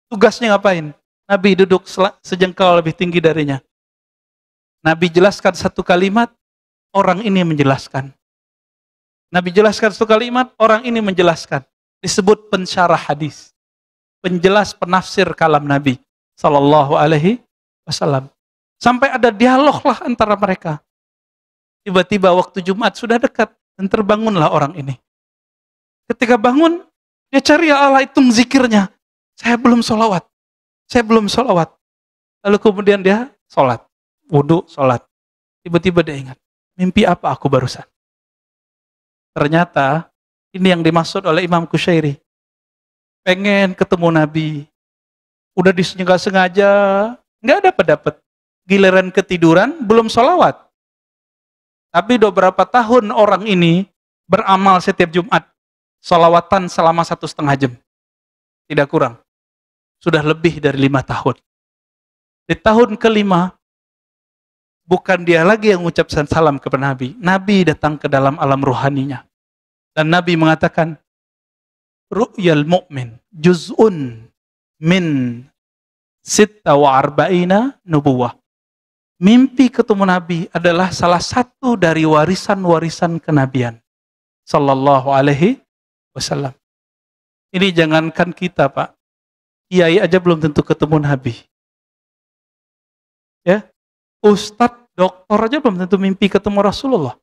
Tugasnya ngapain? Nabi duduk sejengkal lebih tinggi darinya. Nabi jelaskan satu kalimat, orang ini menjelaskan. Nabi jelaskan satu kalimat, orang ini menjelaskan. Disebut pensyarah hadis. Penjelas penafsir kalam Nabi SAW. Sampai ada dialog lah antara mereka. Tiba-tiba waktu Jumat sudah dekat dan terbangunlah orang ini. Ketika bangun, dia cari Allah hitung zikirnya. Saya belum sholawat. Lalu kemudian dia sholat. Wudhu, sholat. Tiba-tiba dia ingat. Mimpi apa aku barusan? Ternyata ini yang dimaksud oleh Imam Kusyairi. Pengen ketemu Nabi. Udah disengaja, nggak dapat. Giliran ketiduran, belum sholawat. Tapi udah berapa tahun orang ini beramal setiap Jumat. Sholawatan selama 1,5 jam. Tidak kurang. Sudah lebih dari 5 tahun. Di tahun kelima, bukan dia lagi yang mengucapkan salam kepada Nabi. Nabi datang ke dalam alam ruhaninya. Dan Nabi mengatakan, Ru'yal mu'min juz'un min sitta wa arba'ina nubuwah. Mimpi ketemu Nabi adalah salah satu dari warisan-warisan kenabian. Sallallahu alaihi wasallam. Ini jangankan kita, Pak. Kiai aja belum tentu ketemu Nabi. Ya, Ustadz, doktor aja belum tentu mimpi ketemu Rasulullah.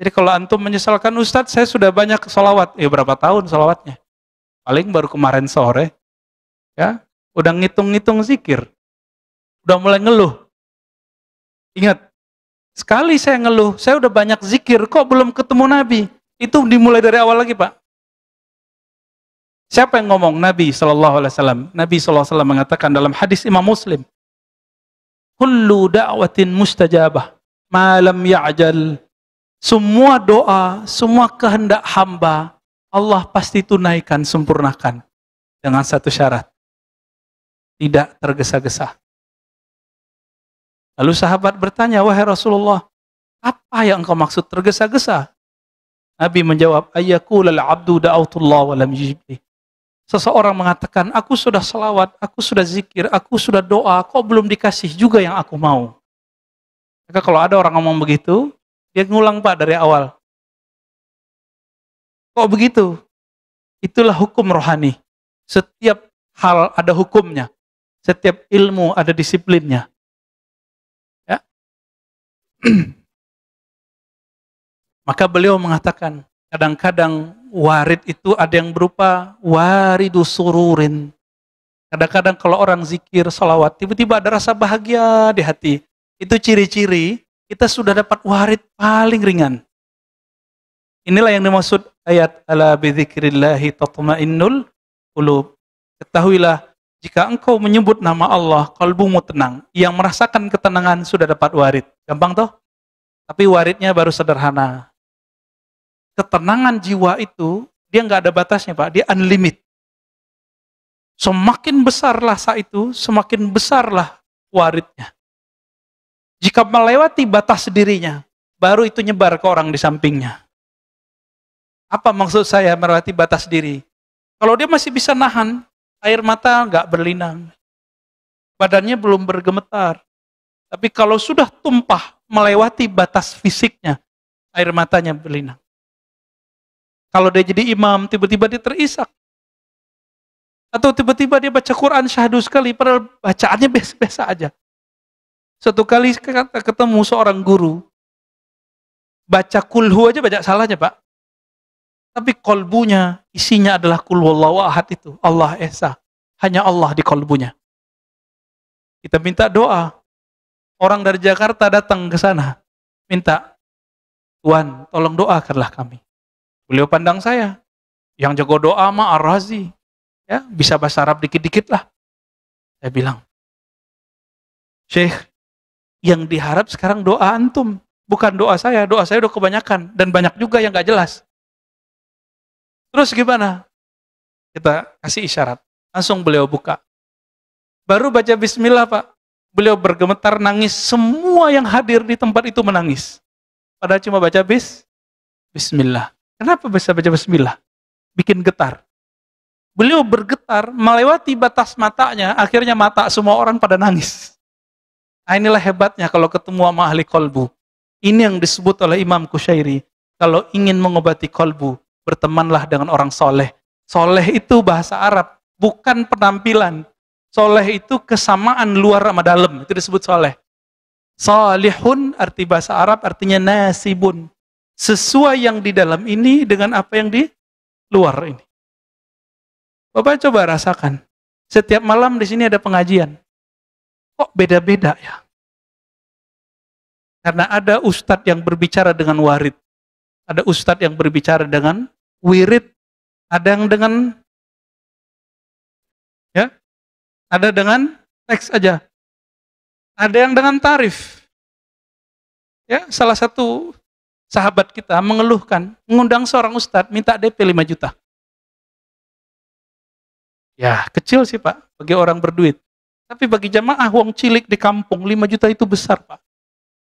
Jadi kalau antum menyesalkan Ustadz, saya sudah banyak sholawat. Ya berapa tahun sholawatnya? Paling baru kemarin sore. Ya, udah ngitung-ngitung zikir. Udah mulai ngeluh. Ingat, sekali saya ngeluh, saya udah banyak zikir, kok belum ketemu Nabi? Itu dimulai dari awal lagi, Pak. Siapa yang ngomong? Nabi SAW. Nabi SAW mengatakan dalam hadis Imam Muslim, kullu da'watin mustajabah, malam ya'jal. Semua doa, semua kehendak hamba, Allah pasti tunaikan, sempurnakan. Dengan satu syarat. Tidak tergesa-gesa. Lalu sahabat bertanya, wahai Rasulullah, apa yang engkau maksud tergesa-gesa? Nabi menjawab, ayyaqulal abdu da'autullah wa lam yujibli. Seseorang mengatakan, aku sudah selawat, aku sudah zikir, aku sudah doa, kok belum dikasih juga yang aku mau? Maka kalau ada orang ngomong begitu, dia ngulang, Pak, dari awal. Kok begitu? Itulah hukum rohani. Setiap hal ada hukumnya. Setiap ilmu ada disiplinnya. Ya. Maka beliau mengatakan, kadang-kadang warid itu ada yang berupa waridus sururin. Kadang-kadang kalau orang zikir, salawat, tiba-tiba ada rasa bahagia di hati. Itu ciri-ciri kita sudah dapat warid paling ringan. Inilah yang dimaksud ayat ala bidzikrillahi tatmainnul qulub. Ketahuilah, jika engkau menyebut nama Allah, kalbumu tenang. Yang merasakan ketenangan sudah dapat warid. Gampang toh? Tapi waridnya baru sederhana. Ketenangan jiwa itu, dia nggak ada batasnya, Pak. Dia unlimited. Semakin besarlah saat itu, semakin besarlah waridnya. Jika melewati batas dirinya, baru itu nyebar ke orang di sampingnya. Apa maksud saya melewati batas diri? Kalau dia masih bisa nahan, air mata nggak berlinang. Badannya belum bergemetar. Tapi kalau sudah tumpah melewati batas fisiknya, air matanya berlinang. Kalau dia jadi imam, tiba-tiba dia terisak. Atau tiba-tiba dia baca Quran syahdu sekali, padahal bacaannya biasa-biasa aja. Satu kali ketemu seorang guru, baca kulhu aja baca salahnya, Pak. Tapi kolbunya, isinya adalah kul wallahu ahad itu. Allah Esa. Hanya Allah di kolbunya. Kita minta doa. Orang dari Jakarta datang ke sana. Minta, Tuhan, tolong doakanlah kami. Beliau pandang saya. Yang jago doa mah Ar-Razi. Ya, bisa bahasa Arab dikit-dikit lah. Saya bilang, Syekh, yang diharap sekarang doa antum. Bukan doa saya udah kebanyakan. Dan banyak juga yang gak jelas. Terus gimana? Kita kasih isyarat. Langsung beliau buka. Baru baca bismillah, Pak. Beliau bergemetar, nangis. Semua yang hadir di tempat itu menangis. Padahal cuma baca bismillah. Kenapa bisa baca bismillah? Bikin getar. Beliau bergetar, melewati batas matanya, akhirnya mata semua orang pada nangis. Nah, inilah hebatnya kalau ketemu sama ahli kolbu. Ini yang disebut oleh Imam Qushairi. Kalau ingin mengobati kolbu, bertemanlah dengan orang soleh. Soleh itu bahasa Arab, bukan penampilan. Soleh itu kesamaan luar sama dalam, itu disebut soleh. Salihun arti bahasa Arab artinya nasibun. Sesuai yang di dalam ini dengan apa yang di luar ini. Bapak coba rasakan. Setiap malam di sini ada pengajian. Kok beda-beda ya? Karena ada ustadz yang berbicara dengan warid. Ada ustadz yang berbicara dengan wirid. Ada yang dengan ada dengan teks aja. Ada yang dengan tarif. Ya, salah satu sahabat kita mengeluhkan, mengundang seorang ustadz minta DP 5 juta. Ya, kecil sih, Pak, bagi orang berduit. Tapi bagi jamaah wong cilik di kampung 5 juta itu besar, Pak.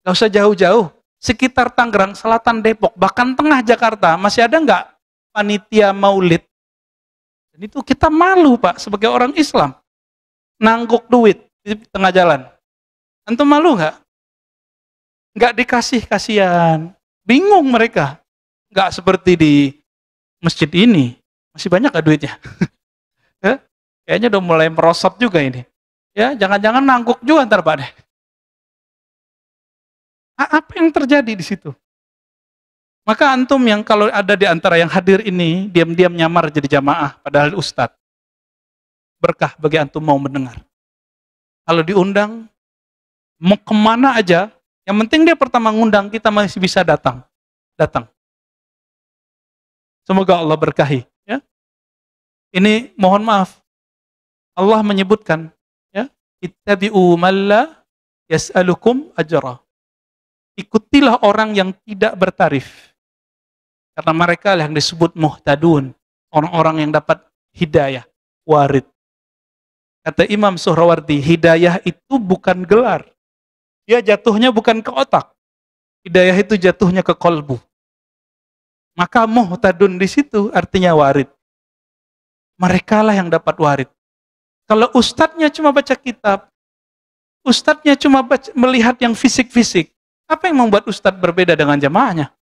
Gak usah jauh-jauh. Sekitar Tangerang, Selatan, Depok, bahkan tengah Jakarta, masih ada nggak panitia maulid? Dan itu kita malu, Pak, sebagai orang Islam. nangguk duit di tengah jalan. Antum malu nggak? Nggak dikasih kasihan. Bingung mereka. Nggak seperti di masjid ini. Masih banyak nggak duitnya? Ya? Kayaknya udah mulai merosot juga ini. Ya, jangan-jangan nangguk juga ntar Pak deh. Apa yang terjadi di situ? Maka antum yang kalau ada di antara yang hadir ini, diam-diam nyamar jadi jamaah, padahal ustadz. Berkah bagi antum mau mendengar. Kalau diundang, mau kemana aja, yang penting dia pertama ngundang, kita masih bisa datang. Datang. Semoga Allah berkahi. Ya. Ini mohon maaf, Allah menyebutkan, ya, ittabi'u man la yas'alukum ajra. Ikutilah orang yang tidak bertarif. Karena mereka yang disebut muhtadun, orang-orang yang dapat hidayah, warid. Kata Imam Suhrawardi, hidayah itu bukan gelar. Dia jatuhnya bukan ke otak. Hidayah itu jatuhnya ke kolbu. Maka muhtadun di situ artinya warid. Mereka lah yang dapat warid. Kalau ustadznya cuma baca kitab, ustadznya cuma melihat yang fisik-fisik, apa yang membuat ustadz berbeda dengan jamaahnya?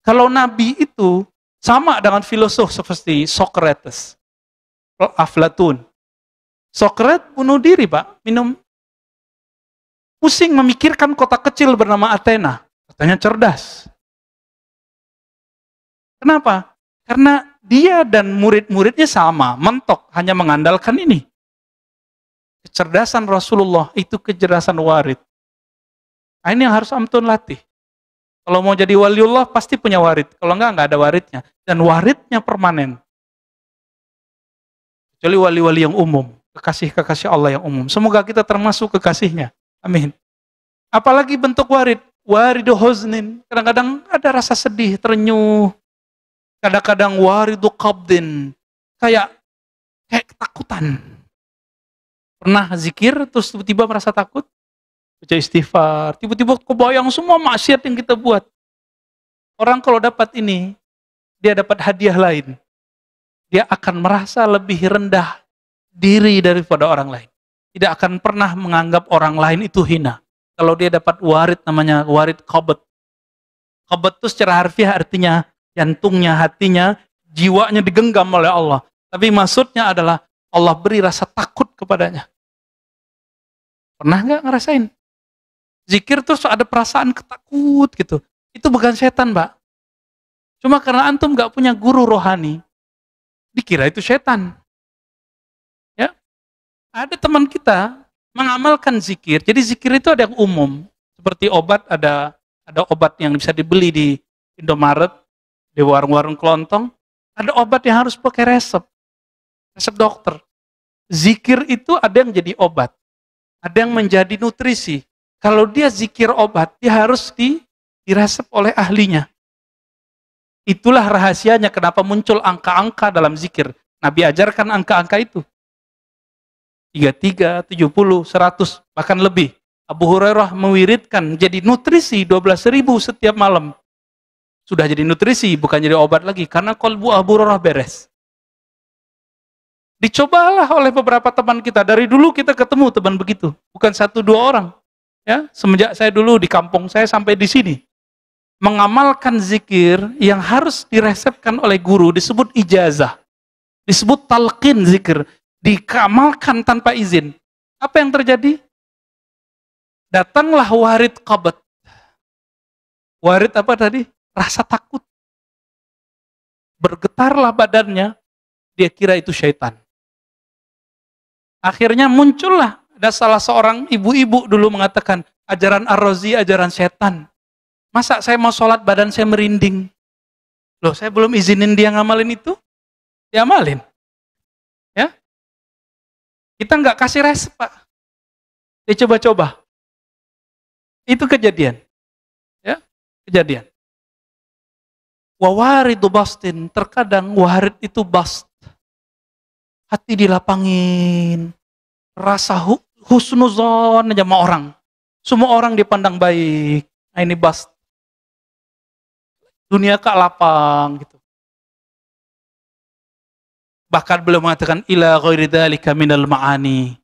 Kalau Nabi itu sama dengan filosof seperti Socrates, Aflatun. Socrates bunuh diri, Pak, minum. Pusing memikirkan kota kecil bernama Athena. Katanya cerdas. Kenapa? Karena dia dan murid-muridnya sama, mentok, hanya mengandalkan ini. Kecerdasan Rasulullah itu kecerdasan warid. Nah, ini yang harus antum latih. Kalau mau jadi waliullah pasti punya warid. Kalau enggak ada waridnya. Dan waridnya permanen. Kecuali wali-wali yang umum. Kekasih-kekasih Allah yang umum. Semoga kita termasuk kekasihnya. Amin. Apalagi bentuk warid. Waridu huznin. Kadang-kadang ada rasa sedih, terenyuh. Kadang-kadang waridu qabdin. Kayak ketakutan. Pernah zikir terus tiba-tiba merasa takut? Baca istighfar, tiba-tiba kebayang semua maksiat yang kita buat. Orang kalau dapat ini, dia dapat hadiah lain. Dia akan merasa lebih rendah diri daripada orang lain. Tidak akan pernah menganggap orang lain itu hina. Kalau dia dapat warid, namanya warid qabd. Qabd itu secara harfiah artinya jantungnya, hatinya, jiwanya digenggam oleh Allah. Tapi maksudnya adalah Allah beri rasa takut kepadanya. Pernah nggak ngerasain? Zikir terus ada perasaan ketakut gitu. Itu bukan setan, Mbak. Cuma karena antum nggak punya guru rohani, dikira itu setan. Ya, ada teman kita mengamalkan zikir. Jadi zikir itu ada yang umum, seperti obat ada obat yang bisa dibeli di Indomaret, di warung-warung kelontong. Ada obat yang harus pakai resep dokter. Zikir itu ada yang jadi obat, ada yang menjadi nutrisi. Kalau dia zikir obat, dia harus diresep oleh ahlinya. Itulah rahasianya kenapa muncul angka-angka dalam zikir. Nabi ajarkan angka-angka itu. 33, 70, 100, bahkan lebih. Abu Hurairah mewiridkan jadi nutrisi 12.000 setiap malam. Sudah jadi nutrisi, bukan jadi obat lagi. Karena kolbu Abu Hurairah beres. Dicobalah oleh beberapa teman kita. Dari dulu kita ketemu teman begitu. Bukan 1-2 orang. Ya, semenjak saya dulu di kampung saya sampai di sini. Mengamalkan zikir yang harus diresepkan oleh guru disebut ijazah. Disebut talqin zikir. Dikamalkan tanpa izin. Apa yang terjadi? Datanglah warid qabd. Warid apa tadi? Rasa takut. Bergetarlah badannya. Dia kira itu syaitan. Akhirnya muncullah. Ada salah seorang ibu-ibu dulu mengatakan, ajaran Ar-Razi, ajaran setan. Masa saya mau sholat badan saya merinding? Loh, saya belum izinin dia ngamalin itu? Diamalin. Ya? Kita nggak kasih resep, Pak. Dia coba-coba. Itu kejadian. Ya, kejadian. Wawaridu bastin, terkadang warid itu bast. Hati dilapangin. Rasa husnuzon aja sama orang. Semua orang dipandang baik. Nah, ini bast. Dunia kak lapang gitu. Bahkan beliau mengatakan ila ghairi dzalika minal ma'ani.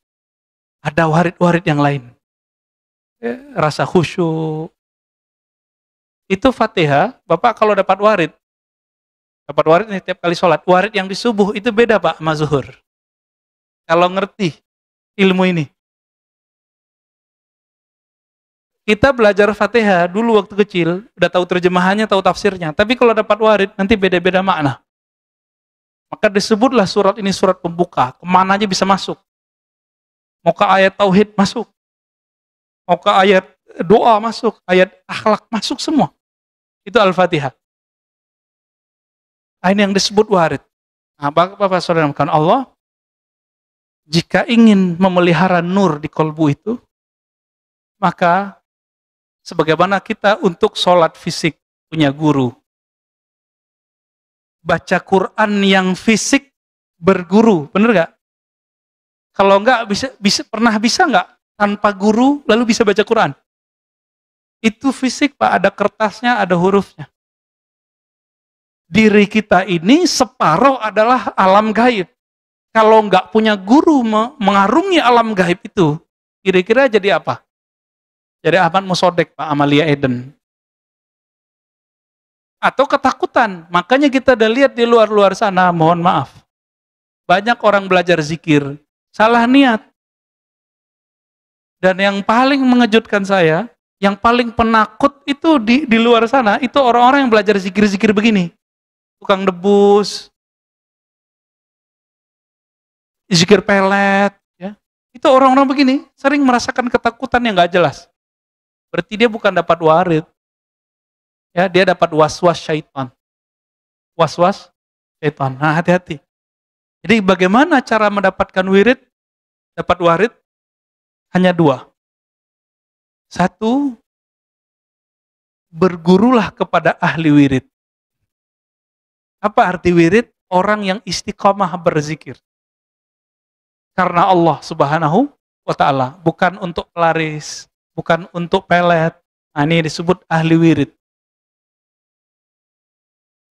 Ada warid-warid yang lain. Rasa khusyuk. Itu Fatihah, Bapak kalau dapat warid nih tiap kali sholat. Warid yang di subuh itu beda Pak sama zuhur. Kalau ngerti ilmu ini. Kita belajar Fatihah dulu waktu kecil, udah tahu terjemahannya, tahu tafsirnya. Tapi kalau dapat warid, nanti beda-beda makna. Maka disebutlah surat ini surat pembuka. Kemana aja bisa masuk. Mau ke ayat tauhid masuk. Mau ke ayat doa masuk. Ayat akhlak masuk semua. Itu Al-Fatihah. Ini yang disebut warid. Nah, Bapak saudara Allah, jika ingin memelihara nur di kolbu itu, maka sebagaimana kita untuk sholat fisik punya guru, baca Quran yang fisik berguru, bener gak? Kalau enggak pernah bisa nggak tanpa guru lalu bisa baca Quran? Itu fisik Pak, ada kertasnya, ada hurufnya. Diri kita ini separuh adalah alam gaib. Kalau nggak punya guru mengarungi alam gaib itu, kira-kira jadi apa? Jadi Ahmad Musodek, Pak, Amalia Eden. Atau ketakutan. Makanya kita udah lihat di luar-luar sana, mohon maaf. Banyak orang belajar zikir, salah niat. Dan yang paling mengejutkan saya, yang paling penakut itu di luar sana, itu orang-orang yang belajar zikir-zikir begini. Tukang debus, zikir pelet, ya. Itu orang-orang begini, sering merasakan ketakutan yang gak jelas. Berarti dia bukan dapat warid. Ya, dia dapat was-was syaitan. Was-was syaitan. Nah, hati-hati. Jadi bagaimana cara mendapatkan wirid, dapat warid? Hanya dua. Satu, bergurulah kepada ahli wirid. Apa arti wirid? Orang yang istiqomah berzikir. Karena Allah Subhanahu wa ta'ala. Bukan untuk pelaris, bukan untuk pelet. Nah, ini disebut ahli wirid.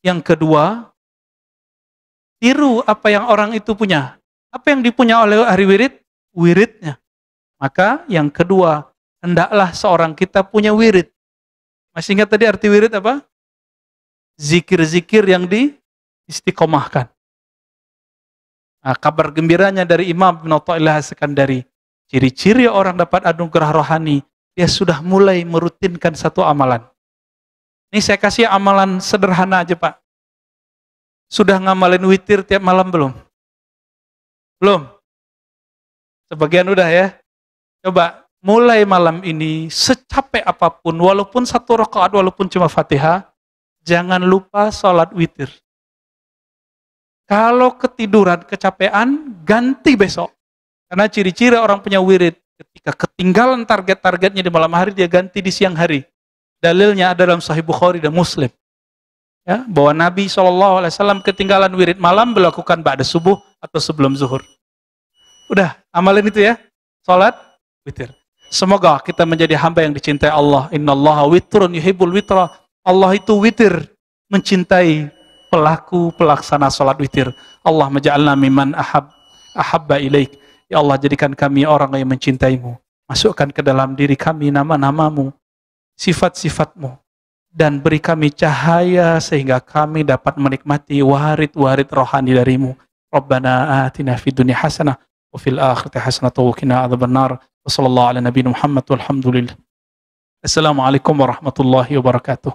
Yang kedua, tiru apa yang orang itu punya. Apa yang dipunya oleh ahli wirid? Wiridnya. Maka yang kedua, hendaklah seorang kita punya wirid. Masih ingat tadi arti wirid apa? Zikir-zikir yang diistiqomahkan. Nah, kabar gembiranya dari Imam Ibn Athaillah As-Sakandari, ciri-ciri orang dapat anugerah rohani, dia sudah mulai merutinkan satu amalan. Ini saya kasih amalan sederhana aja Pak. Sudah ngamalin witir tiap malam belum? Belum? Sebagian udah ya? Coba mulai malam ini, secapek apapun, walaupun satu rakaat, walaupun cuma Fatihah, jangan lupa sholat witir. Kalau ketiduran, kecapean, ganti besok. Karena ciri-ciri orang punya wirid, ketika ketinggalan target-targetnya di malam hari, dia ganti di siang hari. Dalilnya ada dalam Sahih Bukhari dan Muslim. Ya, bahwa Nabi SAW ketinggalan wirid malam, melakukan ba'da subuh atau sebelum zuhur. Udah, amalin itu ya. Sholat witir. Semoga kita menjadi hamba yang dicintai Allah. Innallaha witrun yuhibbul witra. Allah itu witir, mencintai pelaku pelaksana salat witir. Allah maj'alna mimman ahabba ilaik. Ya Allah, jadikan kami orang yang mencintaimu. Masukkan ke dalam diri kami nama-namamu, sifat-sifatmu, dan beri kami cahaya sehingga kami dapat menikmati warid-warid rohani darimu. Rabbana atina fid dunya hasanah wa fil akhirati hasanah wa qina adzabannar. Wa sallallahu ala nabiyina Muhammad walhamdulillah. Assalamualaikum warahmatullahi wabarakatuh.